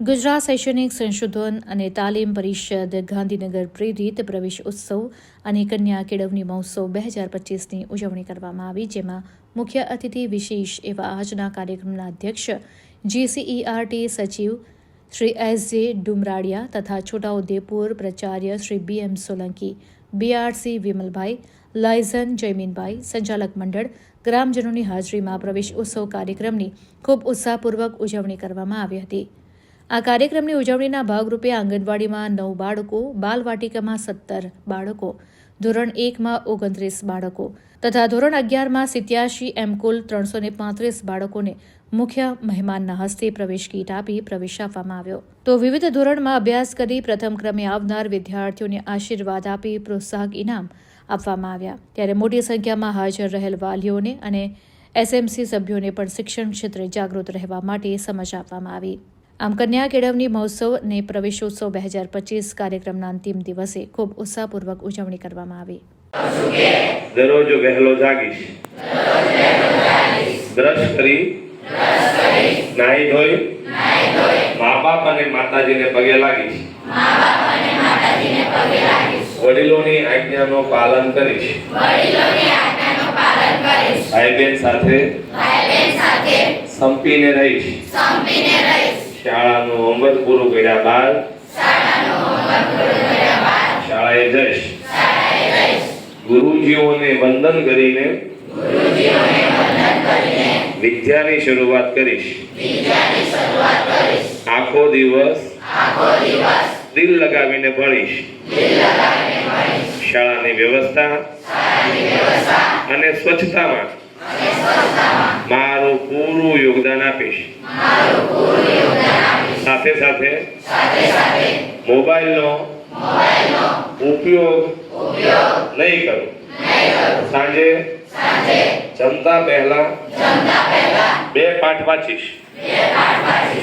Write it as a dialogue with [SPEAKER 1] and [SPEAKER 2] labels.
[SPEAKER 1] ગુજરાત શૈક્ષણિક સંશોધન અને તાલીમ પરિષદ ગાંધીનગર પ્રેરિત પ્રવેશ ઉત્સવ અને કન્યા કેળવણી મહોત્સવ 2025ની ઉજવણી કરવામાં આવી, જેમાં મુખ્ય અતિથિ વિશેષ એવા આજના કાર્યક્રમના અધ્યક્ષ GCERT સચિવ શ્રી S.J. ડુમરાડિયા તથા છોટાઉદેપુર પ્રાચાર્ય Shri B.M. Solanki, BRC Vimalbhai, liaison Jayminbhai, સંચાલક મંડળ, ગ્રામજનોની હાજરીમાં પ્રવેશ ઉત્સવ કાર્યક્રમની ખૂબ ઉત્સાહપૂર્વક ઉજવણી કરવામાં આવી હતી. આ કાર્યક્રમની ઉજવણીના ભાગરૂપે આંગણવાડીમાં 9 બાળકો, બાલવાટિકામાં 17 બાળકો, ધોરણ 1માં 29 બાળકો તથા ધોરણ 11માં 87 એમ કુલ 335 બાળકોને મુખ્ય મહેમાનના હસ્તે પ્રવેશ કીટ આપી પ્રવેશ આપવામાં આવ્યો. તો વિવિધ ધોરણમાં અભ્યાસ કરી પ્રથમ ક્રમે આવનાર વિદ્યાર્થીઓને આશીર્વાદ આપી પ્રોત્સાહક ઇનામ આપવામાં આવ્યા. ત્યારે મોટી સંખ્યામાં હાજર રહેલ વાલીઓને અને SMC સભ્યોને પણ શિક્ષણ ક્ષેત્રે જાગૃત રહેવા માટે સમજ આપવામાં આવી. આમ કન્યા કેળવણી મહોત્સવ અને પ્રવેશોત્સવ 2025 કાર્યક્રમના અંતિમ દિવસે ખૂબ ઉત્સાહપૂર્વક ઉજવણી કરવામાં આવી.
[SPEAKER 2] દરરોજ વહેલો જાગીશ, બ્રશ કરી નાહી ધોઈ મા બાપ અને માતાજીને પગે લાગીશ, વડીલોની આજ્ઞાનું પાલન કરીશ, ભાઈ બહેન સાથે સંપીને રહીશ, શાળાનું હોમવર્ક પૂરું કર્યા બાદ શાળાએ જઈશ, ગુરુજીઓને વંદન કરીને વિદ્યાની શરૂઆત કરીશ, આખો દિવસ દિલ લગાવીને ભણીશ, શાળાની વ્યવસ્થા અને સ્વચ્છતામાં મારું પૂરું યોગદાન આપીશ. સાથે સાથે મોબાઈલનો ઉપયોગ નહીં કરું. સાંજે જમતા પહેલા 2 પાઠ વાંચીશ.